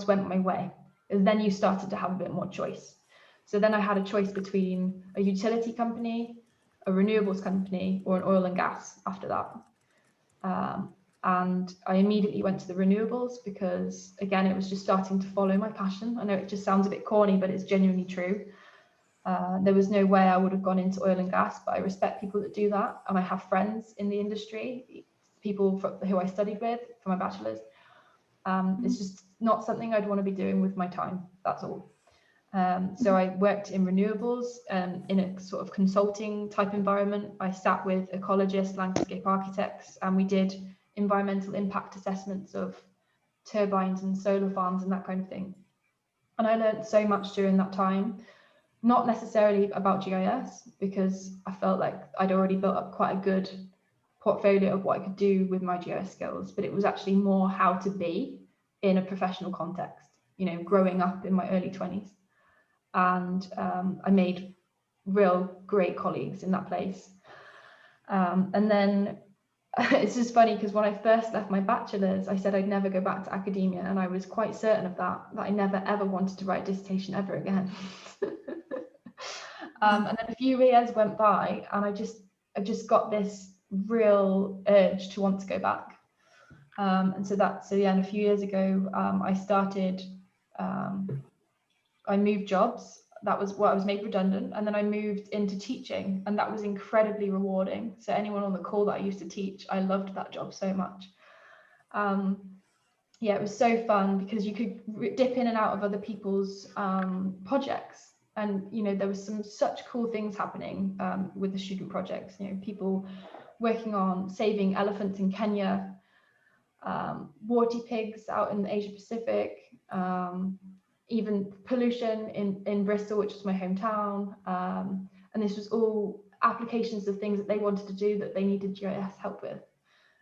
went my way. And then you started to have a bit more choice. So then I had a choice between a utility company, a renewables company, or an oil and gas after that. And I immediately went to the renewables because, again, it was just starting to follow my passion. I know it just sounds a bit corny, but it's genuinely true. There was no way I would have gone into oil and gas, but I respect people that do that. And I have friends in the industry, people who I studied with for my bachelor's. It's just not something I'd want to be doing with my time, that's all. So I worked in renewables in a sort of consulting type environment. I sat with ecologists, landscape architects, and we did environmental impact assessments of turbines and solar farms and that kind of thing. And I learned so much during that time, not necessarily about GIS, because I felt like I'd already built up quite a good portfolio of what I could do with my GIS skills, but it was actually more how to be in a professional context, you know, growing up in my early 20s. And I made real great colleagues in that place. And then it's just funny because when I first left my bachelor's, I said I'd never go back to academia, and I was quite certain of that I never ever wanted to write a dissertation ever again. And then a few years went by, and I just got this real urge to want to go back. And so yeah, and a few years ago, I started. I moved jobs. That was what I was made redundant, and then I moved into teaching, and that was incredibly rewarding. So anyone on the call that I used to teach, I loved that job so much. Yeah, it was so fun because you could dip in and out of other people's projects, and you know, there was such cool things happening with the student projects. You know, people working on saving elephants in Kenya, warty pigs out in the Asia Pacific, even pollution in Bristol, which is my hometown. And this was all applications of things that they wanted to do that they needed GIS help with.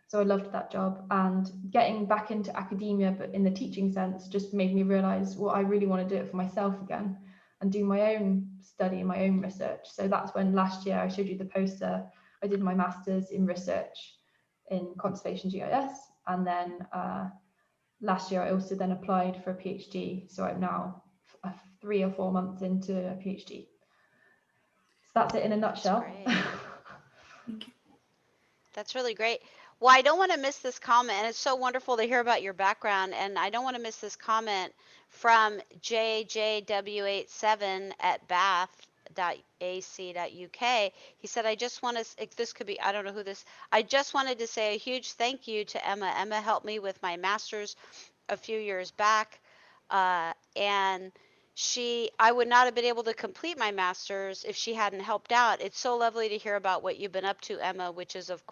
So I loved that job, and getting back into academia, but in the teaching sense, just made me realize, well, I really want to do it for myself again and do my own study, my own research. So that's when last year I showed you the poster. I did my master's in research in conservation GIS. And then last year I also then applied for a PhD. So I'm now 3 or 4 months into a PhD. So that's it in a nutshell. Thank you. That's really great. Well, I don't want to miss this comment, and it's so wonderful to hear about your background. And I don't want to miss this comment from JJW87 at bath.ac.uk. He said, I just want to, this could be, I don't know who this, I just wanted to say a huge thank you to Emma. Emma helped me with my master's a few years back. And I would not have been able to complete my master's if she hadn't helped out. It's so lovely to hear about what you've been up to, Emma, which is of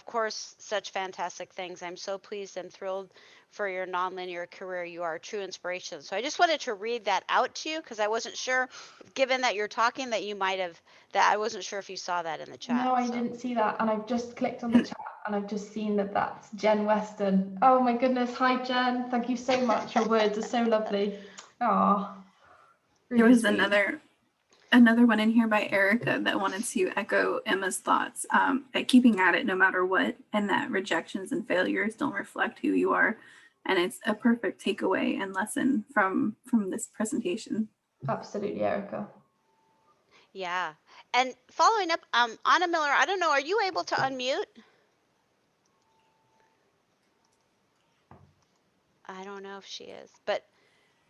course such fantastic things. I'm so pleased and thrilled for your nonlinear career. You are a true inspiration. So I just wanted to read that out to you because I wasn't sure, given that you're talking, that you might have, that I wasn't sure if you saw that in the chat. No, I So didn't see that, and I've just clicked on the chat and I've just seen that that's Jen Weston. Oh my goodness, hi Jen, thank you so much. Your words are so lovely. Ah, There really was sweet. another one in here by Erica that wanted to echo Emma's thoughts, at keeping at it no matter what, and that rejections and failures don't reflect who you are. And it's a perfect takeaway and lesson from this presentation. Absolutely, Erica. yeah. And following up, Anna Miller, I don't know, are you able to unmute? I don't know if she is, but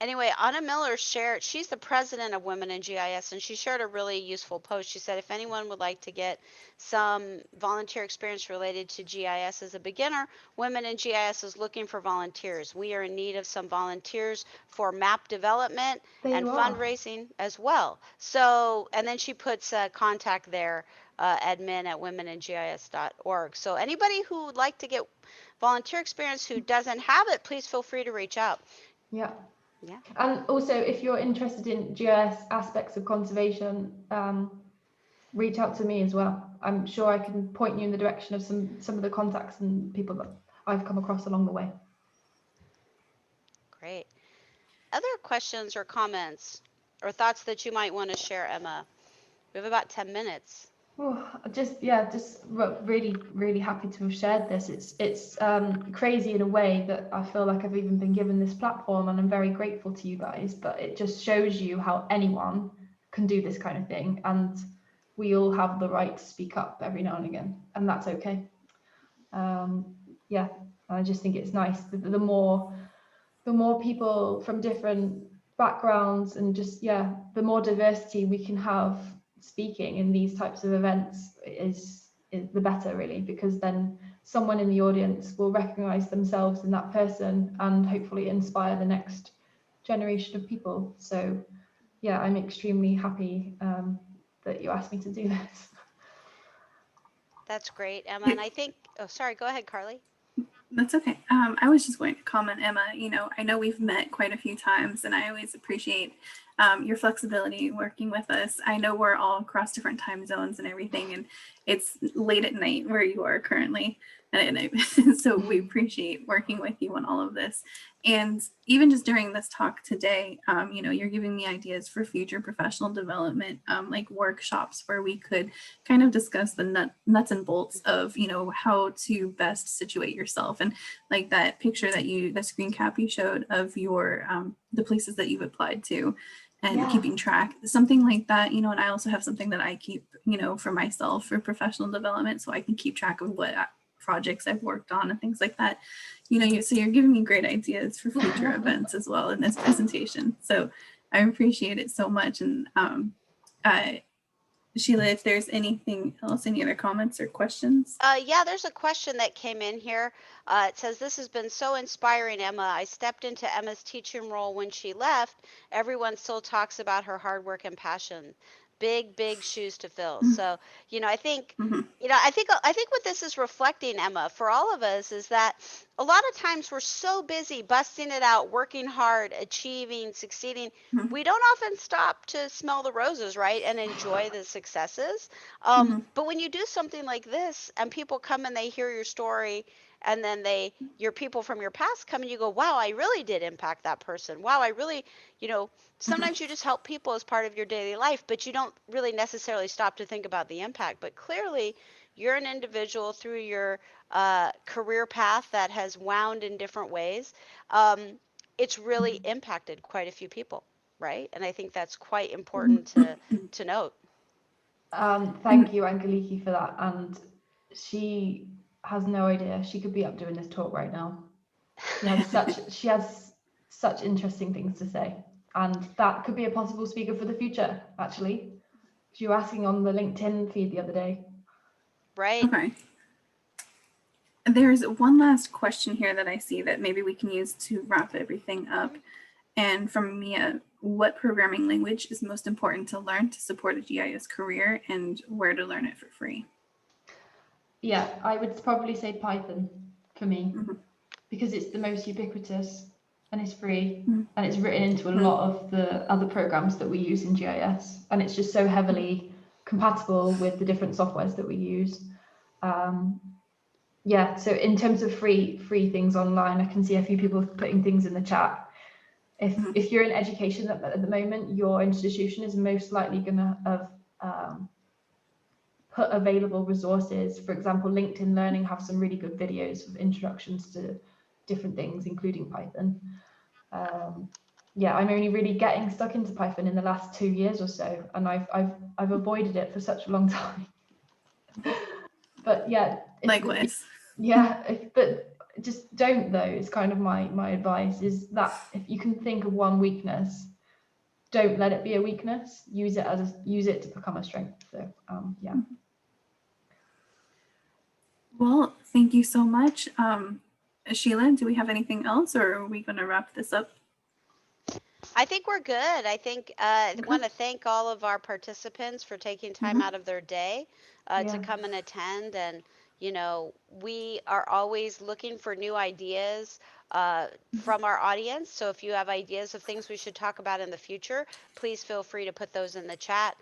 anyway, Anna Miller shared, she's the president of Women in GIS, and she shared a really useful post. She said if anyone would like to get some volunteer experience related to GIS as a beginner, Women in GIS is looking for volunteers. We are in need of some volunteers for map development and fundraising as well. So, and then she puts contact there, admin at womeningis.org. So anybody who would like to get volunteer experience who doesn't have it, please feel free to reach out. Yeah. Yeah. And also, if you're interested in GIS aspects of conservation, reach out to me as well. I'm sure I can point you in the direction of some of the contacts and people that I've come across along the way. Great. Other questions or comments or thoughts that you might want to share, Emma? We have about 10 minutes. Oh, just really happy to have shared this. It's crazy in a way that I feel like I've even been given this platform, and I'm very grateful to you guys. But it just shows you how anyone can do this kind of thing, and we all have the right to speak up every now and again, and that's okay. Yeah, I just think it's nice. The more people from different backgrounds and just the more diversity we can have speaking in these types of events is the better, really, because then someone in the audience will recognize themselves in that person and hopefully inspire the next generation of people. So yeah, I'm extremely happy that you asked me to do this. That's great, Emma. And I think, oh, sorry, go ahead, Carly. That's okay. I was just going to comment, Emma, I know we've met quite a few times, and I always appreciate your flexibility working with us. I know we're all across different time zones and everything, and it's late at night where you are currently. And so we appreciate working with you on all of this. And even just during this talk today, you're giving me ideas for future professional development, like workshops where we could kind of discuss the nuts and bolts of, how to best situate yourself. And like that picture the screen cap you showed of your, the places that you've applied to and keeping track, something like that, and I also have something that I keep, for myself for professional development, so I can keep track of what projects I've worked on and things like that. So you're giving me great ideas for future events as well in this presentation. So I appreciate it so much. And Sheila, if there's anything else, any other comments or questions? Yeah, there's a question that came in here. It says, this has been so inspiring, Emma. I stepped into Emma's teaching role when she left. Everyone still talks about her hard work and passion. Big shoes to fill. So, I think, I think what this is reflecting, Emma, for all of us is that a lot of times we're so busy busting it out, working hard, achieving, succeeding. We don't often stop to smell the roses, right? And enjoy the successes. But when you do something like this and people come and they hear your story, and then your people from your past come and you go, wow, I really did impact that person. Wow, I really, sometimes you just help people as part of your daily life, but you don't really necessarily stop to think about the impact. But clearly, you're an individual through your career path that has wound in different ways. It's really impacted quite a few people, right? And I think that's quite important to note. Thank you, Angeliki, for that. And she has no idea. She could be up doing this talk right now. She has such interesting things to say, and that could be a possible speaker for the future, actually. You were asking on the LinkedIn feed the other day. Right. Okay. There's one last question here that I see that maybe we can use to wrap everything up. And from Mia, what programming language is most important to learn to support a GIS career, and where to learn it for free? Yeah, I would probably say Python for me, because it's the most ubiquitous and it's free, and it's written into a lot of the other programs that we use in GIS, and it's just so heavily compatible with the different softwares that we use. Yeah, so in terms of free things online, I can see a few people putting things in the chat. If you're in education at the moment, your institution is most likely going to have put available resources. For example, LinkedIn Learning have some really good videos of introductions to different things, including Python. Yeah, I'm only really getting stuck into Python in the last 2 years or so, and I've avoided it for such a long time. But yeah, Likewise. But just don't, though. It's kind of my advice, is that if you can think of one weakness, don't let it be a weakness. Use it to become a strength. So yeah. Well, thank you so much. Sheila, do we have anything else, or are we going to wrap this up? I think we're good. I think I want to thank all of our participants for taking time out of their day to come and attend. And, you know, we are always looking for new ideas from our audience. So if you have ideas of things we should talk about in the future, please feel free to put those in the chat,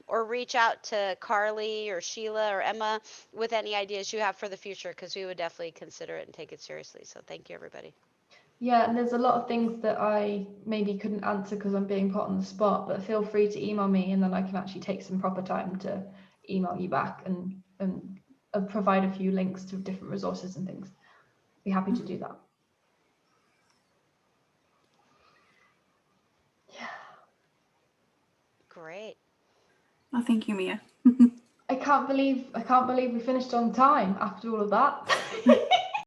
or reach out to Carly or Sheila or Emma with any ideas you have for the future, because we would definitely consider it and take it seriously. So thank you, everybody. Yeah, and there's a lot of things that I maybe couldn't answer because I'm being put on the spot, but feel free to email me, and then I can actually take some proper time to email you back and provide a few links to different resources and things. Be happy to do that. Yeah. Great. Well, thank you, Mia. I can't believe we finished on time after all of that.